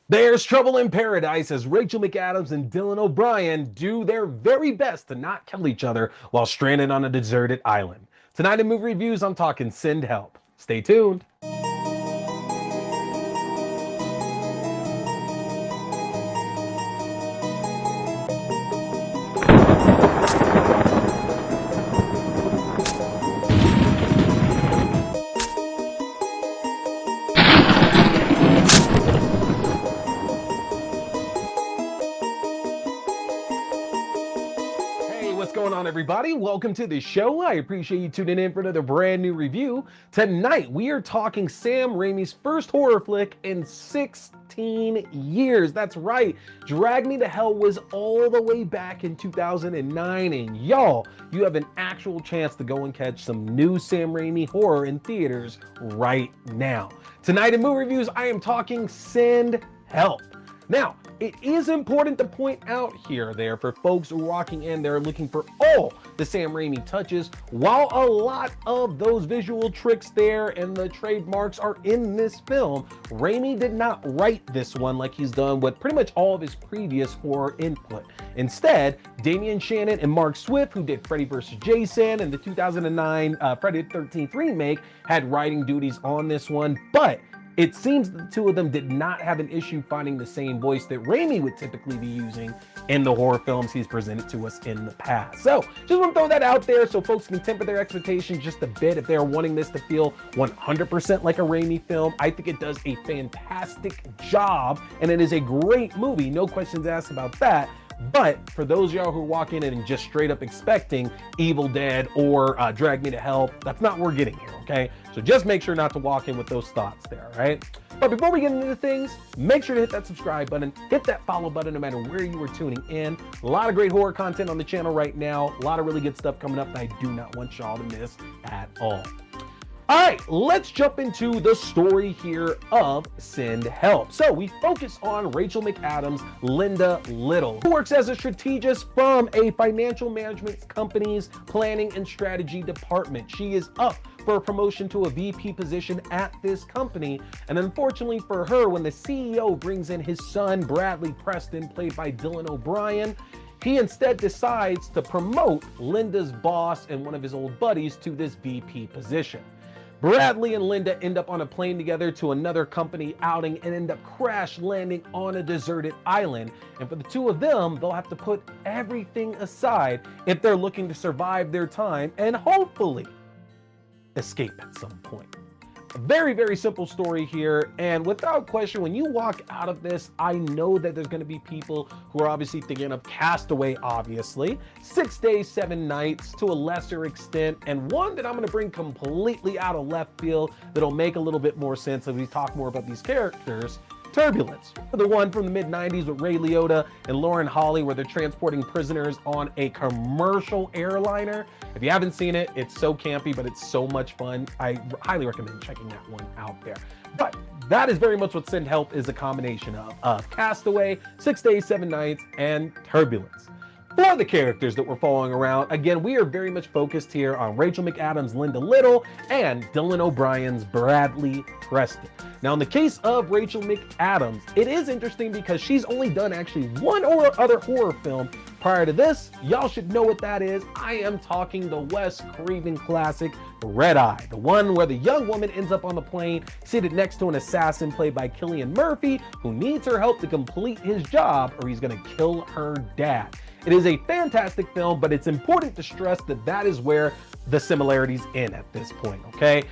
There's trouble in paradise as Rachel McAdams and Dylan O'Brien do their very best to not kill each other while stranded on a deserted island. Tonight in movie reviews, I'm talking Send Help. Stay tuned. What's going on, everybody? Welcome to the show. I appreciate you tuning in for another brand new review. Tonight, we are talking Sam Raimi's first horror flick in 16 years. That's right. Drag Me to Hell was all the way back in 2009, and y'all, you have an actual chance to go and catch some new Sam Raimi horror in theaters right now. Tonight in movie reviews, I am talking Send Help. Now, it is important to point out here there for folks who are walking in there looking for all the Sam Raimi touches. While a lot of those visual tricks there and the trademarks are in this film, Raimi did not write this one like he's done with pretty much all of his previous horror input. Instead, Damian Shannon and Mark Swift, who did Freddy vs. Jason and the 2009 Friday the 13th remake, had writing duties on this one, but it seems the two of them did not have an issue finding the same voice that Raimi would typically be using in the horror films he's presented to us in the past. So just want to throw that out there so folks can temper their expectations just a bit if they're wanting this to feel 100% like a Raimi film. I think it does a fantastic job, and it is a great movie, no questions asked about that. But for those of y'all who walk in and just straight up expecting Evil Dead or Drag Me to Hell, that's not what we're getting here, okay? So just make sure not to walk in with those thoughts there, all right? But before we get into things, make sure to hit that subscribe button, hit that follow button no matter where you are tuning in. A lot of great horror content on the channel right now. A lot of really good stuff coming up that I do not want y'all to miss at all. All right, let's jump into the story here of Send Help. So we focus on Rachel McAdams, Linda Liddle, who works as a strategist from a financial management company's planning and strategy department. She is up for a promotion to a VP position at this company. And unfortunately for her, when the CEO brings in his son, Bradley Preston, played by Dylan O'Brien, he instead decides to promote Linda's boss and one of his old buddies to this VP position. Bradley and Linda end up on a plane together to another company outing and end up crash landing on a deserted island. And for the two of them, they'll have to put everything aside if they're looking to survive their time and hopefully escape at some point. A very, very simple story here, and without question, when you walk out of this, I know that there's going to be people who are obviously thinking of Castaway, obviously, 6 Days, 7 Nights to a lesser extent, and one that I'm going to bring completely out of left field that'll make a little bit more sense as we talk more about these characters. Turbulence, the one from the mid-90s with Ray Liotta and Lauren Holly, where they're transporting prisoners on a commercial airliner. If you haven't seen it, it's so campy, but it's so much fun. I highly recommend checking that one out there. But that is very much what Send Help is a combination of Castaway, 6 Days, 7 Nights, and Turbulence. For the characters that we're following around, again, we are very much focused here on Rachel McAdams' Linda Liddle and Dylan O'Brien's Bradley Preston. Now, in the case of Rachel McAdams, it is interesting because she's only done actually one or other horror film prior to this. Y'all should know what that is. I am talking the Wes Craven classic, Red Eye, the one where the young woman ends up on the plane seated next to an assassin played by Cillian Murphy, who needs her help to complete his job or he's going to kill her dad. It is a fantastic film, but it's important to stress that that is where the similarities end at this point, okay?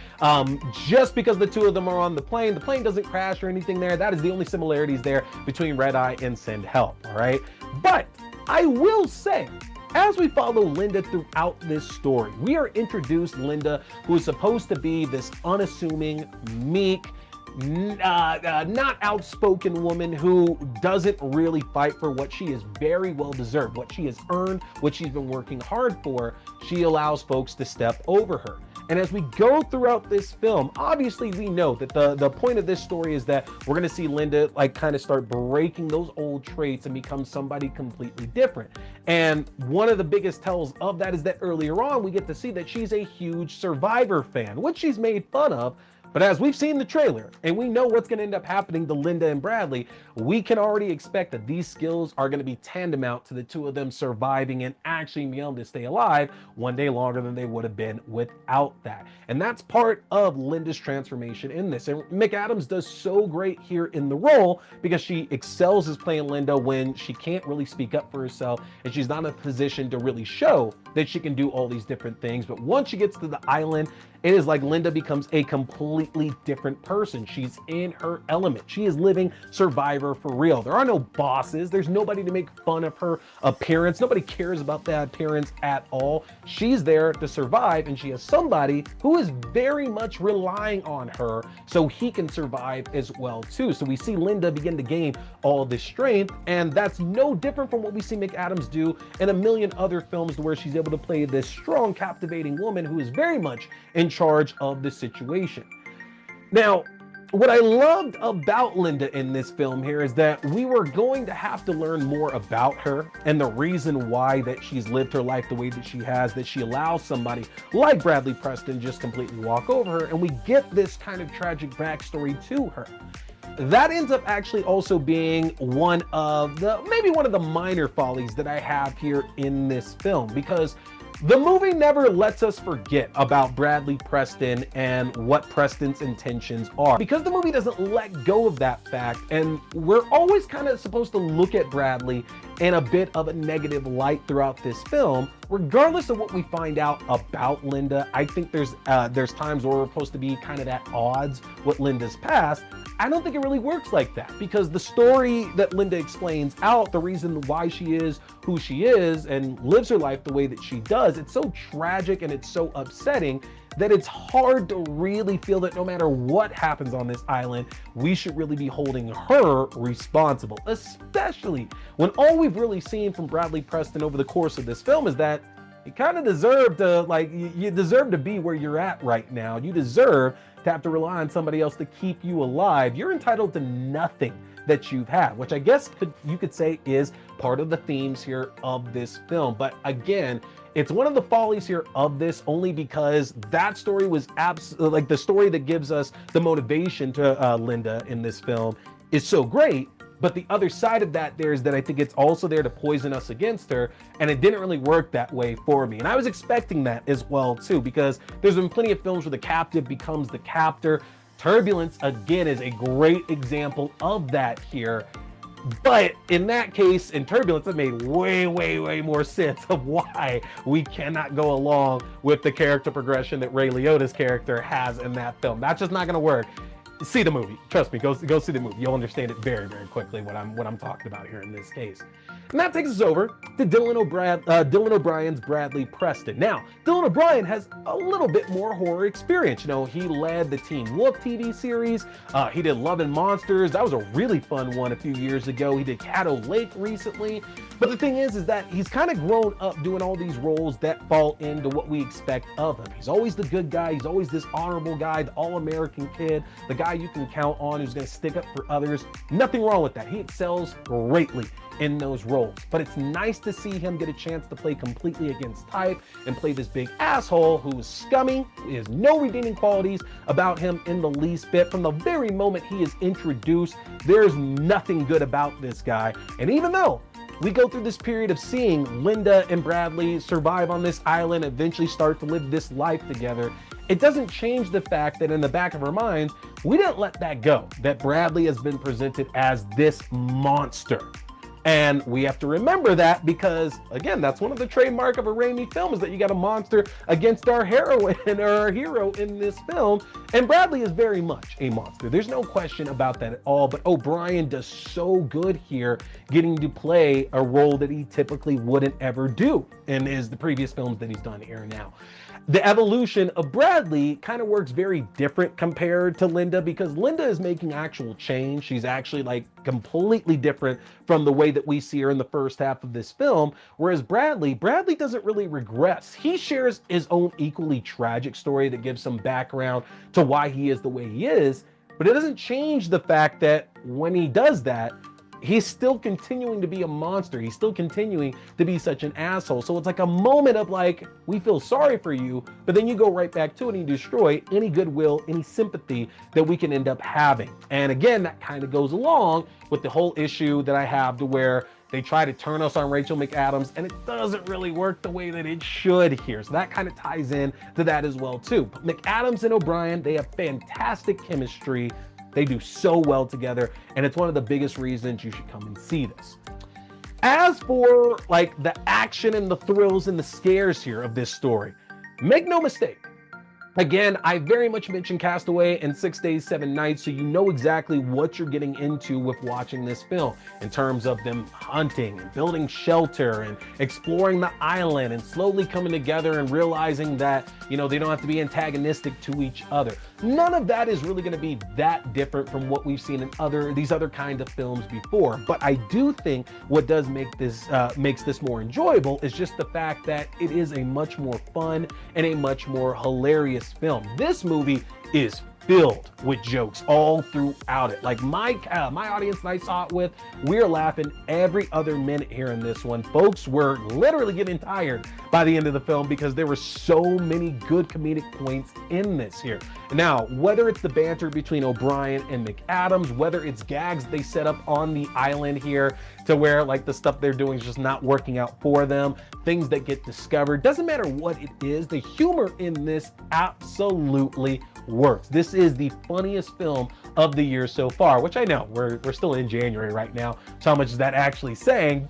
Just because the two of them are on the plane doesn't crash or anything there. That is the only similarities there between Red Eye and Send Help, all right? But I will say, as we follow Linda throughout this story, we are introduced Linda, who is supposed to be this unassuming, meek, not outspoken woman who doesn't really fight for what she is very well deserved, what she has earned, what she's been working hard for. She allows folks to step over her. And as we go throughout this film, obviously we know that the point of this story is that we're going to see Linda like kind of start breaking those old traits and become somebody completely different. And one of the biggest tells of that is that earlier on we get to see that she's a huge Survivor fan, which she's made fun of But as we've seen the trailer, and we know what's going to end up happening to Linda and Bradley, we can already expect that these skills are going to be tantamount to the two of them surviving and actually being able to stay alive one day longer than they would have been without that. And that's part of Linda's transformation in this. And McAdams does so great here in the role because she excels as playing Linda when she can't really speak up for herself and she's not in a position to really show that she can do all these different things. But once she gets to the island, it is like Linda becomes a completely different person. She's in her element. She is living Survivor for real. There are no bosses. There's nobody to make fun of her appearance. Nobody cares about that appearance at all. She's there to survive, and she has somebody who is very much relying on her so he can survive as well too. So we see Linda begin to gain all this strength, and that's no different from what we see McAdams do in a million other films where she's able to play this strong, captivating woman who is very much in charge of the situation. Now, what I loved about Linda in this film here is that we were going to have to learn more about her and the reason why that she's lived her life the way that she has, that she allows somebody like Bradley Preston just completely walk over her, and we get this kind of tragic backstory to her. That ends up actually also being maybe one of the minor follies that I have here in this film, because the movie never lets us forget about Bradley Preston and what Preston's intentions are, because the movie doesn't let go of that fact, and we're always kind of supposed to look at Bradley in a bit of a negative light throughout this film. Regardless of what we find out about Linda, I think there's times where we're supposed to be kind of at odds with Linda's past. I don't think it really works like that, because the story that Linda explains out, the reason why she is who she is and lives her life the way that she does, it's so tragic and it's so upsetting that it's hard to really feel that no matter what happens on this island, we should really be holding her responsible, especially when all we've really seen from Bradley Preston over the course of this film is that you kind of deserve to, you deserve to be where you're at right now. You deserve to have to rely on somebody else to keep you alive. You're entitled to nothing that you've had, which I guess you could say is part of the themes here of this film. But again, it's one of the follies here of this, only because that story was absolutely, the story that gives us the motivation to Linda in this film is so great. But the other side of that there is that I think it's also there to poison us against her, and it didn't really work that way for me. And I was expecting that as well too, because there's been plenty of films where the captive becomes the captor. Turbulence, again, is a great example of that here. But in that case, in Turbulence, it made way, way, way more sense of why we cannot go along with the character progression that Ray Liotta's character has in that film. That's just not going to work. See the movie. Trust me, go see the movie. You'll understand it very, very quickly what I'm talking about here in this case. And that takes us over to Dylan O'Brien's Bradley Preston. Now, Dylan O'Brien has a little bit more horror experience. You know, he led the Teen Wolf TV series. He did Love and Monsters. That was a really fun one a few years ago. He did Caddo Lake recently. But the thing is that he's kind of grown up doing all these roles that fall into what we expect of him. He's always the good guy. He's always this honorable guy, the all-American kid, the guy you can count on who's going to stick up for others. Nothing wrong with that. He excels greatly in those roles. But it's nice to see him get a chance to play completely against type and play this big asshole who is scummy. He has no redeeming qualities about him in the least bit. From the very moment he is introduced, there's nothing good about this guy. And even though we go through this period of seeing Linda and Bradley survive on this island, eventually start to live this life together, it doesn't change the fact that in the back of our minds, we didn't let that go, that Bradley has been presented as this monster. And we have to remember that because, again, that's one of the trademark of a Raimi film, is that you got a monster against our heroine or our hero in this film. And Bradley is very much a monster. There's no question about that at all. But O'Brien does so good here, getting to play a role that he typically wouldn't ever do in the previous films that he's done here now. The evolution of Bradley kind of works very different compared to Linda, because Linda is making actual change. She's actually completely different from the way that we see her in the first half of this film. Whereas Bradley doesn't really regress. He shares his own equally tragic story that gives some background to why he is the way he is, but it doesn't change the fact that when he does that, he's still continuing to be a monster. He's still continuing to be such an asshole. So it's like a moment of like, we feel sorry for you, but then you go right back to it and you destroy any goodwill, any sympathy that we can end up having. And again, that kind of goes along with the whole issue that I have to where they try to turn us on Rachel McAdams and it doesn't really work the way that it should here. So that kind of ties in to that as well too. But McAdams and O'Brien, they have fantastic chemistry. They do so well together, and it's one of the biggest reasons you should come and see this. As for like the action and the thrills and the scares here of this story, make no mistake. Again, I very much mentioned Castaway and 6 Days, 7 Nights, so you know exactly what you're getting into with watching this film in terms of them hunting and building shelter and exploring the island and slowly coming together and realizing that, you know, they don't have to be antagonistic to each other. None of that is really going to be that different from what we've seen in these other kind of films before. But I do think what does make this makes this more enjoyable is just the fact that it is a much more fun and a much more hilarious film. This movie is filled with jokes all throughout it. Like my audience that I saw it with, we're laughing every other minute here in this one. Folks were literally getting tired by the end of the film because there were so many good comedic points in this here. Now, whether it's the banter between O'Brien and McAdams, whether it's gags they set up on the island here to where like the stuff they're doing is just not working out for them, things that get discovered, doesn't matter what it is, the humor in this absolutely works. This is the funniest film of the year so far, which I know we're still in January right now, so how much is that actually saying?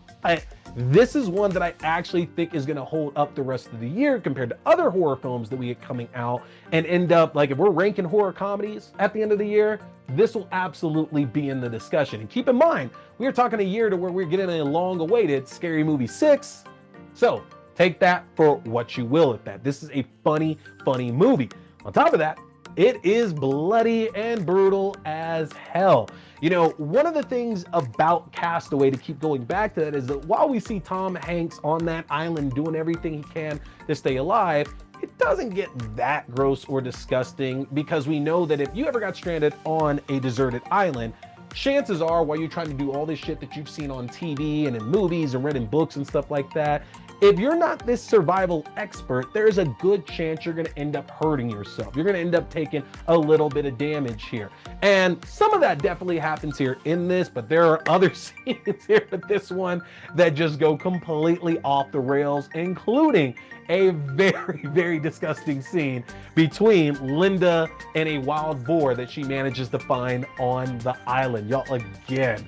This is one that I actually think is going to hold up the rest of the year compared to other horror films that we get coming out and end up, like if we're ranking horror comedies at the end of the year, this will absolutely be in the discussion. And keep in mind, we are talking a year to where we're getting a long-awaited Scary Movie 6, so take that for what you will at that. This is a funny movie. On top of that, it is bloody and brutal as hell. You know, one of the things about Castaway, to keep going back to that, is that while we see Tom Hanks on that island doing everything he can to stay alive, it doesn't get that gross or disgusting, because we know that if you ever got stranded on a deserted island, chances are while you're trying to do all this shit that you've seen on TV and in movies and read in books and stuff like that, if you're not this survival expert, there's a good chance you're going to end up hurting yourself. You're going to end up taking a little bit of damage here. And some of that definitely happens here in this, but there are other scenes here with this one that just go completely off the rails, including a very disgusting scene between Linda and a wild boar that she manages to find on the island. Y'all, again,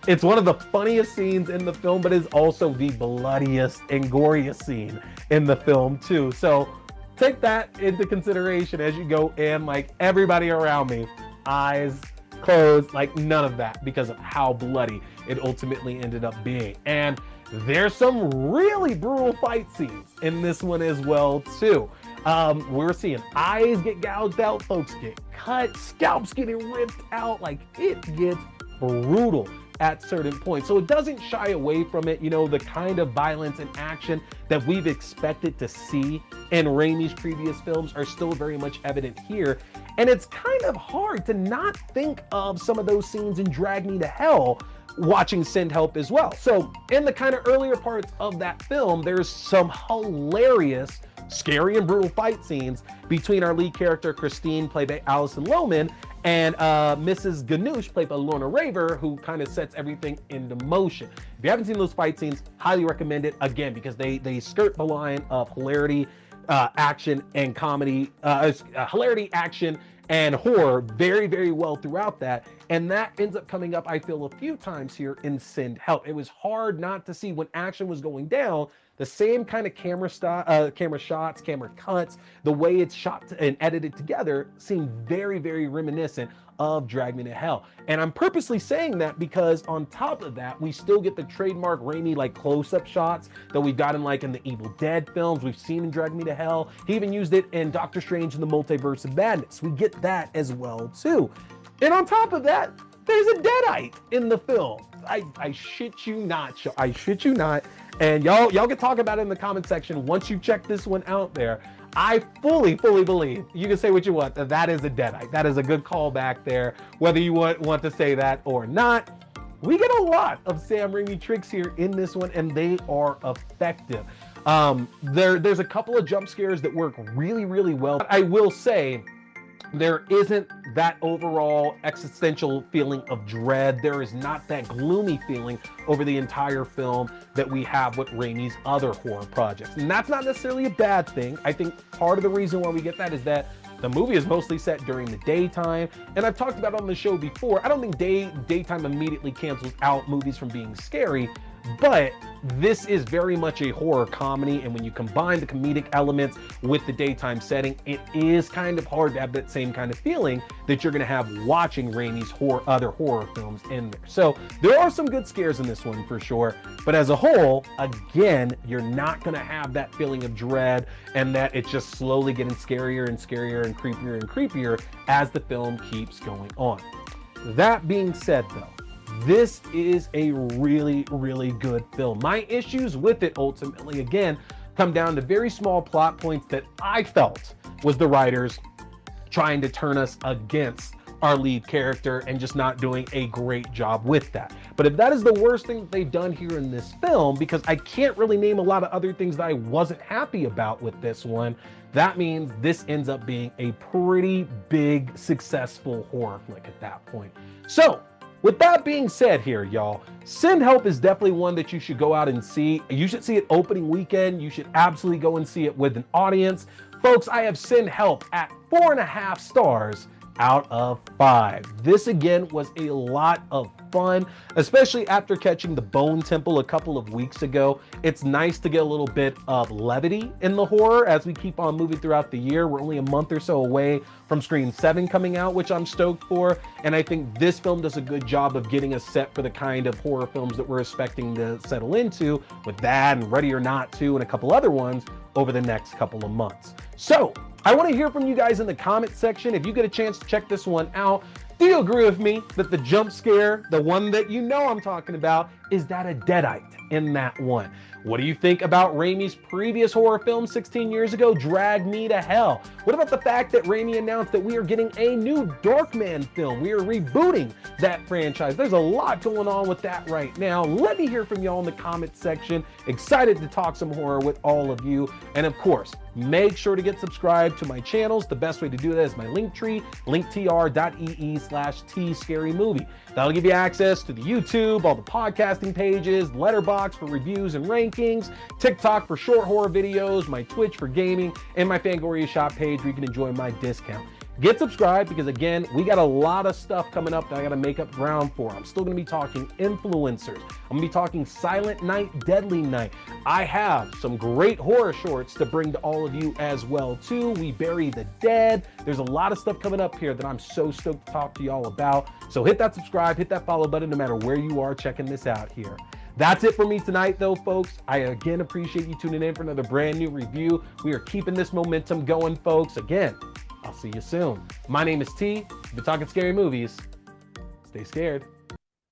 it's one of the funniest scenes in the film, but is also the bloodiest and goriest scene in the film too. So take that into consideration as you go in. Like, everybody around me, eyes closed, like none of that, because of how bloody it ultimately ended up being. And there's some really brutal fight scenes in this one as well too. We're seeing eyes get gouged out, folks get cut, scalps getting ripped out. Like, it gets brutal at certain points. So it doesn't shy away from it. You know, the kind of violence and action that we've expected to see in Raimi's previous films are still very much evident here. And it's kind of hard to not think of some of those scenes in Drag Me to Hell watching Send Help as well. So in the kind of earlier parts of that film, there's some hilarious, scary and brutal fight scenes between our lead character, Christine, played by Alison Lohman, and Mrs. Ganush, played by Lorna Raver, who kind of sets everything into motion. If you haven't seen those fight scenes, highly recommend it, again, because they skirt the line of hilarity, action, and comedy, hilarity, action, and horror very well throughout that. And that ends up coming up, I feel, a few times here in Send Help. It was hard not to see when action was going down, the same kind of camera shots, camera cuts, the way it's shot and edited together seemed very reminiscent of Drag Me to Hell. And I'm purposely saying that because on top of that, we still get the trademark Raimi like close-up shots that we've gotten like in the Evil Dead films, we've seen in Drag Me to Hell. He even used it in Doctor Strange in the Multiverse of Madness. We get that as well too. And on top of that, there's a Deadite in the film. I shit you not. I shit you not. And y'all can talk about it in the comment section once you check this one out there. I fully believe, you can say what you want, that is a Deadite. That is a good callback there, whether you want to say that or not. we get a lot of Sam Raimi tricks here in this one, and they are effective. There's a couple of jump scares that work really, really well. I will say, there isn't that overall existential feeling of dread. There is not that gloomy feeling over the entire film that we have with Raimi's other horror projects. And that's not necessarily a bad thing. I think part of the reason why we get that is that the movie is mostly set during the daytime. And I've talked about on the show before, I don't think daytime immediately cancels out movies from being scary, but this is very much a horror comedy, and when you combine the comedic elements with the daytime setting, it is kind of hard to have that same kind of feeling that you're going to have watching Raimi's other horror films in there. So there are some good scares in this one for sure, but as a whole, again, you're not going to have that feeling of dread and that it's just slowly getting scarier and scarier and creepier as the film keeps going on. That being said, though, this is a really, really good film. My issues with it ultimately, again, come down to very small plot points that I felt was the writers trying to turn us against our lead character and just not doing a great job with that. But if that is the worst thing that they've done here in this film, because I can't really name a lot of other things that I wasn't happy about with this one, that means this ends up being a pretty big, successful horror flick at that point. So, with that being said here, y'all, Send Help is definitely one that you should go out and see. You should see it opening weekend. You should absolutely go and see it with an audience. Folks, I have Send Help at 4.5 stars out of 5. This again was a lot of fun, especially after catching the Bone Temple a couple of weeks ago. It's nice to get a little bit of levity in the horror as we keep on moving throughout the year. We're only a month or so away from Scream 7 coming out, which I'm stoked for. And I think this film does a good job of getting us set for the kind of horror films that we're expecting to settle into with that and Ready or Not 2 and a couple other ones over the next couple of months. So I want to hear from you guys in the comment section. If you get a chance to check this one out, do you agree with me that the jump scare, the one that you know I'm talking about, is that a deadite in that one? What do you think about Raimi's previous horror film 16 years ago, Drag Me to Hell? What about the fact that Raimi announced that we are getting a new Darkman film? We are rebooting that franchise. There's a lot going on with that right now. Let me hear from y'all in the comment section. Excited to talk some horror with all of you. And of course, make sure to get subscribed to my channels. The best way to do that is my Linktree, linktr.ee/tscarymovie. That'll give you access to the YouTube, all the podcasting pages, Letterboxd for reviews and rankings, TikTok for short horror videos, my Twitch for gaming, and my Fangoria shop page where you can enjoy my discount. Get subscribed because, again, we got a lot of stuff coming up that I got to make up ground for. I'm still going to be talking influencers. I'm going to be talking Silent Night, Deadly Night. I have some great horror shorts to bring to all of you as well, too. We Bury the Dead. There's a lot of stuff coming up here that I'm so stoked to talk to y'all about. So hit that subscribe, hit that follow button no matter where you are checking this out here. That's it for me tonight, though, folks. I again appreciate you tuning in for another brand new review. We are keeping this momentum going, folks. Again, I'll see you soon. My name is T. We've been talking scary movies. Stay scared.